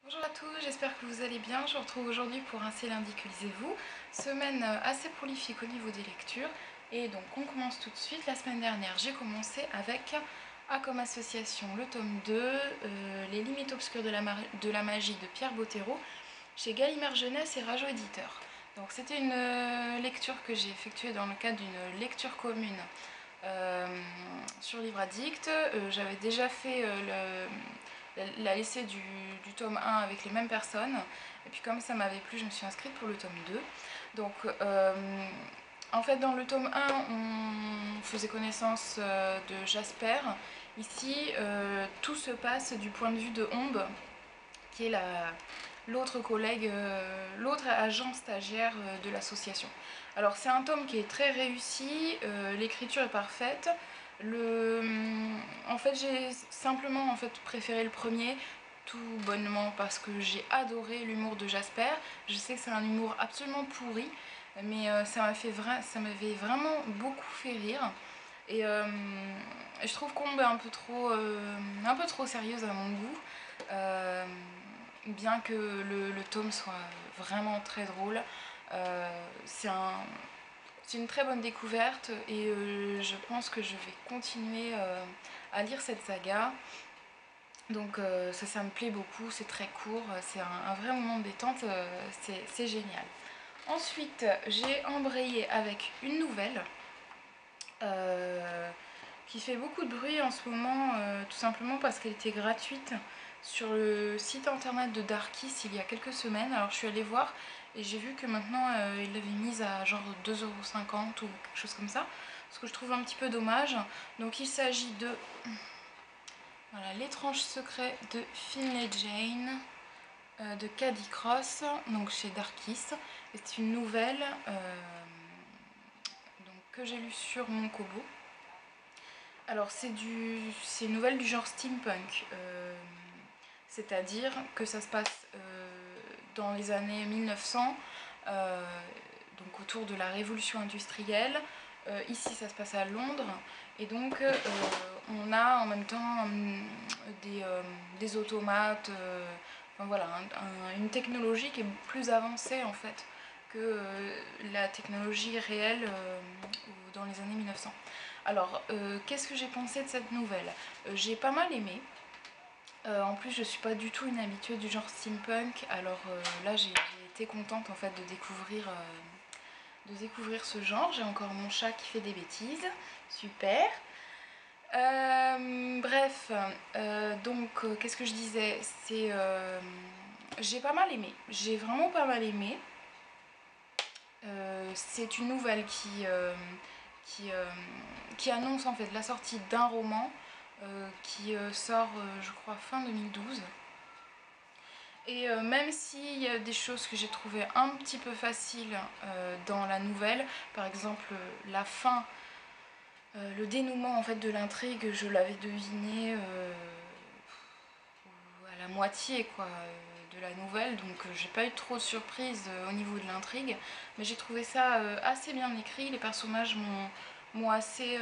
Bonjour à tous, j'espère que vous allez bien. Je vous retrouve aujourd'hui pour un C'est lundi que lisez-vous. Semaine assez prolifique au niveau des lectures. Et donc on commence tout de suite. La semaine dernière, j'ai commencé avec A comme association, le tome 2, Les limites obscures de la magie de Pierre Bottero, chez Gallimard Jeunesse et Rajo Éditeur. Donc c'était une lecture que j'ai effectuée dans le cadre d'une lecture commune sur Livre Addict. J'avais déjà fait la l'essai du tome 1 avec les mêmes personnes, et puis comme ça m'avait plu, je me suis inscrite pour le tome 2. Donc en fait dans le tome 1 on faisait connaissance de Jasper. Ici tout se passe du point de vue de Ombe, qui est l'autre collègue, l'autre agent stagiaire de l'association. Alors c'est un tome qui est très réussi, l'écriture est parfaite. En fait j'ai simplement préféré le premier, tout bonnement parce que j'ai adoré l'humour de Jasper. Je sais que c'est un humour absolument pourri, mais ça m'avait vraiment beaucoup fait rire. Et je trouve qu'on est un peu trop sérieuse à mon goût. Bien que le tome soit vraiment très drôle. C'est une très bonne découverte et je pense que je vais continuer à lire cette saga. Donc ça me plaît beaucoup, c'est très court, c'est un vrai moment de détente, c'est génial. Ensuite, j'ai embrayé avec une nouvelle qui fait beaucoup de bruit en ce moment, tout simplement parce qu'elle était gratuite sur le site internet de Darkis il y a quelques semaines. Alors je suis allée voir et j'ai vu que maintenant il l'avait mise à genre 2,50 € ou quelque chose comme ça, ce que je trouve un petit peu dommage. Donc il s'agit de voilà, L'étrange secret de Finlay Jane de Caddy Cross, donc chez Darkis. C'est une nouvelle que j'ai lue sur mon Kobo. Alors c'est une nouvelle du genre steampunk, c'est-à-dire que ça se passe dans les années 1900, donc autour de la révolution industrielle. Ici ça se passe à Londres, et donc on a en même temps des automates, enfin voilà, une technologie qui est plus avancée en fait que la technologie réelle dans les années 1900. Alors, qu'est-ce que j'ai pensé de cette nouvelle? J'ai pas mal aimé. En plus, je suis pas du tout une habituée du genre steampunk, alors là j'ai été contente en fait de découvrir ce genre. J'ai encore mon chat qui fait des bêtises, super. Bref, donc qu'est-ce que je disais? J'ai pas mal aimé, j'ai vraiment pas mal aimé. C'est une nouvelle qui annonce en fait la sortie d'un roman qui sort je crois fin 2012. Et même s'il y a des choses que j'ai trouvées un petit peu faciles dans la nouvelle, par exemple la fin, le dénouement en fait de l'intrigue, je l'avais deviné à la moitié quoi, de la nouvelle, donc j'ai pas eu trop de surprises au niveau de l'intrigue, mais j'ai trouvé ça assez bien écrit. Les personnages m'ont assez,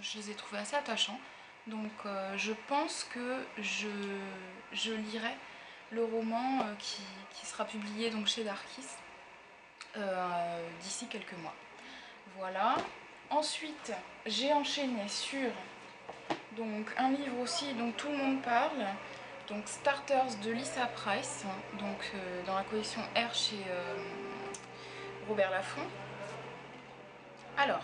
je les ai trouvés assez attachants, donc je pense que je lirai le roman qui sera publié donc chez Darkis d'ici quelques mois. Voilà. Ensuite, j'ai enchaîné sur donc un livre aussi dont tout le monde parle, donc Starters de Lisa Price, donc dans la collection R chez Robert Laffont. Alors,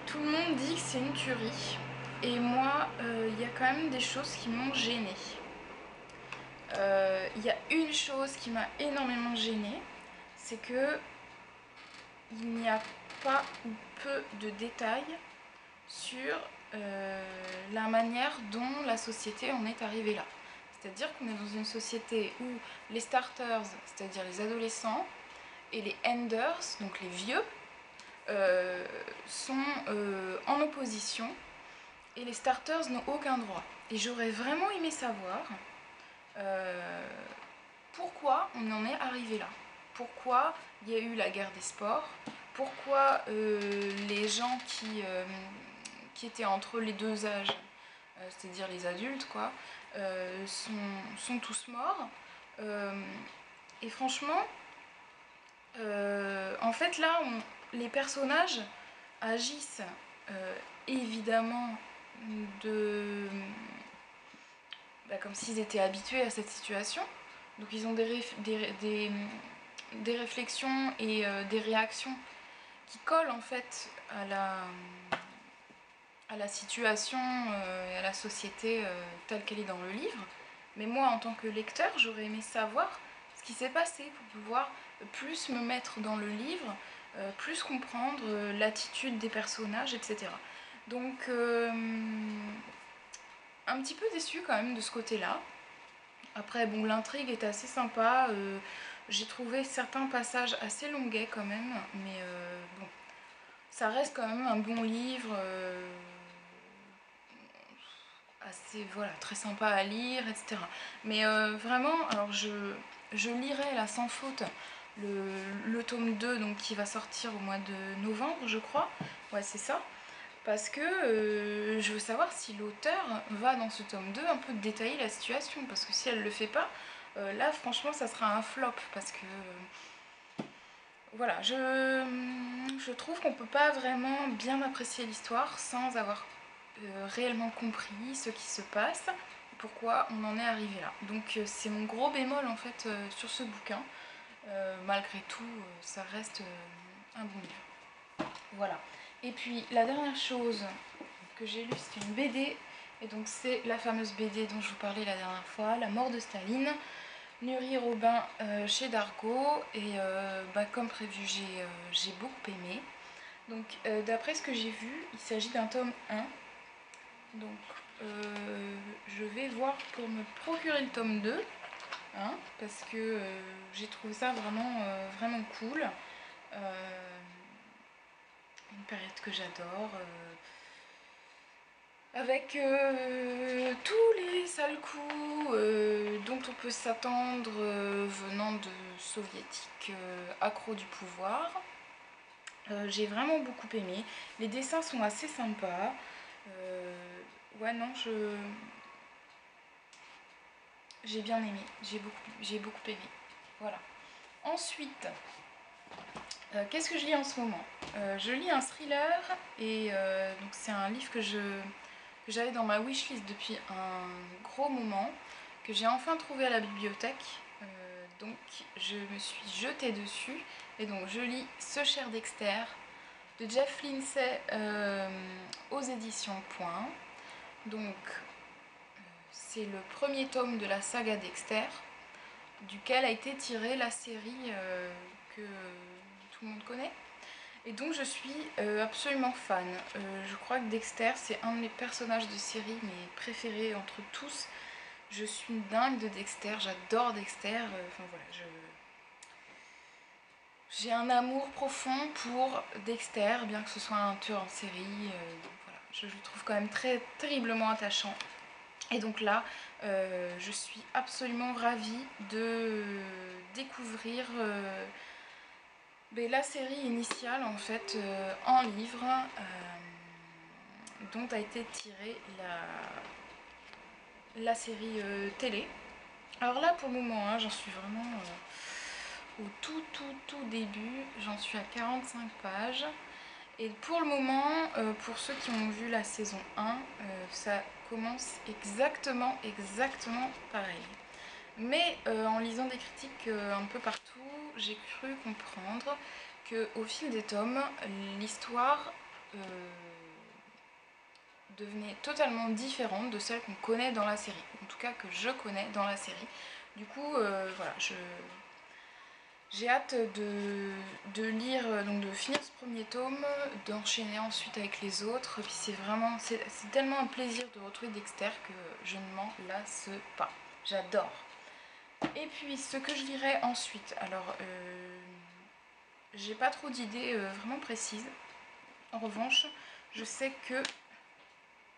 tout le monde dit que c'est une tuerie, et moi, il y a quand même des choses qui m'ont gênée. Il y a une chose qui m'a énormément gênée, c'est que il n'y a pas ou peu de détails sur la manière dont la société en est arrivée là. C'est-à-dire qu'on est dans une société où les starters, c'est-à-dire les adolescents, et les enders, donc les vieux, sont en opposition, et les starters n'ont aucun droit. Et j'aurais vraiment aimé savoir pourquoi on en est arrivé là. Pourquoi il y a eu la guerre des sports, pourquoi les gens qui étaient entre les deux âges c'est-à-dire les adultes quoi, sont tous morts. Et franchement, en fait là, les personnages agissent évidemment comme s'ils étaient habitués à cette situation. Donc ils ont des réflexions et des réactions qui collent en fait à la situation et à la société telle qu'elle est dans le livre. Mais moi, en tant que lecteur, j'aurais aimé savoir ce qui s'est passé pour pouvoir plus me mettre dans le livre, plus comprendre l'attitude des personnages, etc. Donc, un petit peu déçue quand même de ce côté-là. Après, bon, l'intrigue est assez sympa. J'ai trouvé certains passages assez longuets quand même, mais bon, ça reste quand même un bon livre. Assez voilà, très sympa à lire, etc. Mais vraiment, alors je lirai là sans faute le tome 2 donc, qui va sortir au mois de novembre, je crois. Ouais, c'est ça. Parce que je veux savoir si l'auteur va dans ce tome 2 un peu détailler la situation. Parce que si elle le fait pas, là franchement ça sera un flop. Parce que voilà, je trouve qu'on peut pas vraiment bien apprécier l'histoire sans avoir réellement compris ce qui se passe, pourquoi on en est arrivé là. Donc c'est mon gros bémol en fait sur ce bouquin. Malgré tout, ça reste un bon livre. Voilà. Et puis la dernière chose que j'ai lue, c'est une BD. Et donc c'est la fameuse BD dont je vous parlais la dernière fois, La mort de Staline. Nuri Robin chez Dargaud. Et comme prévu, j'ai beaucoup aimé. Donc d'après ce que j'ai vu, il s'agit d'un tome 1. Donc je vais voir pour me procurer le tome 2, hein, parce que j'ai trouvé ça vraiment, vraiment cool. Une période que j'adore. Avec tous les sales coups dont on peut s'attendre venant de soviétiques accros du pouvoir. J'ai vraiment beaucoup aimé. Les dessins sont assez sympas. Ouais, non, j'ai bien aimé. J'ai beaucoup aimé. Voilà. Ensuite, qu'est-ce que je lis en ce moment? Je lis un thriller et donc c'est un livre que j'avais dans ma wishlist depuis un gros moment, que j'ai enfin trouvé à la bibliothèque. Donc je me suis jetée dessus et donc je lis Ce cher Dexter de Jeff Lindsay aux éditions Point. Donc c'est le premier tome de la saga Dexter, duquel a été tirée la série que tout le monde connaît. Et donc je suis absolument fan. Je crois que Dexter, c'est un de mes personnages de série mes préférés entre tous. Je suis une dingue de Dexter, j'adore Dexter. Enfin voilà, j'ai un amour profond pour Dexter, bien que ce soit un tueur en série. Voilà, je le trouve quand même très terriblement attachant. Et donc là, je suis absolument ravie de découvrir la série initiale en fait en livre dont a été tirée la série télé. Alors là pour le moment, hein, j'en suis vraiment au tout début, j'en suis à 45 pages. Et pour le moment, pour ceux qui ont vu la saison 1, ça commence exactement pareil. Mais en lisant des critiques un peu partout, j'ai cru comprendre qu'au fil des tomes, l'histoire devenait totalement différente de celle qu'on connaît dans la série. En tout cas que je connais dans la série. Du coup, voilà, j'ai hâte de lire, donc de finir ce premier tome, d'enchaîner ensuite avec les autres. Puis c'est tellement un plaisir de retrouver Dexter que je ne m'en lasse pas. J'adore. Et puis ce que je lirai ensuite, alors j'ai pas trop d'idées vraiment précises. En revanche, je sais que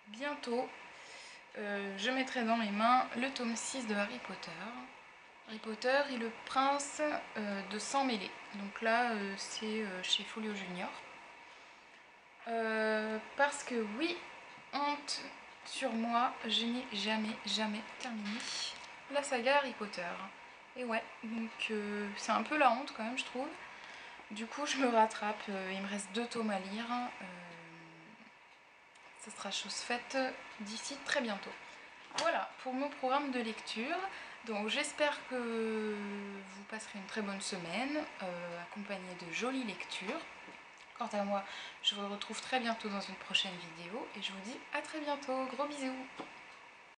bientôt je mettrai dans mes mains le tome 6 de Harry Potter. Harry Potter et le prince de sang mêlé. Donc là, c'est chez Folio Junior. Parce que oui, honte sur moi, je n'ai jamais terminé la saga Harry Potter. Et ouais, donc c'est un peu la honte quand même, je trouve. Du coup, je me rattrape, il me reste 2 tomes à lire. Ça sera chose faite d'ici très bientôt. Voilà pour mon programme de lecture. Donc j'espère que vous passerez une très bonne semaine, accompagnée de jolies lectures. Quant à moi, je vous retrouve très bientôt dans une prochaine vidéo et je vous dis à très bientôt. Gros bisous!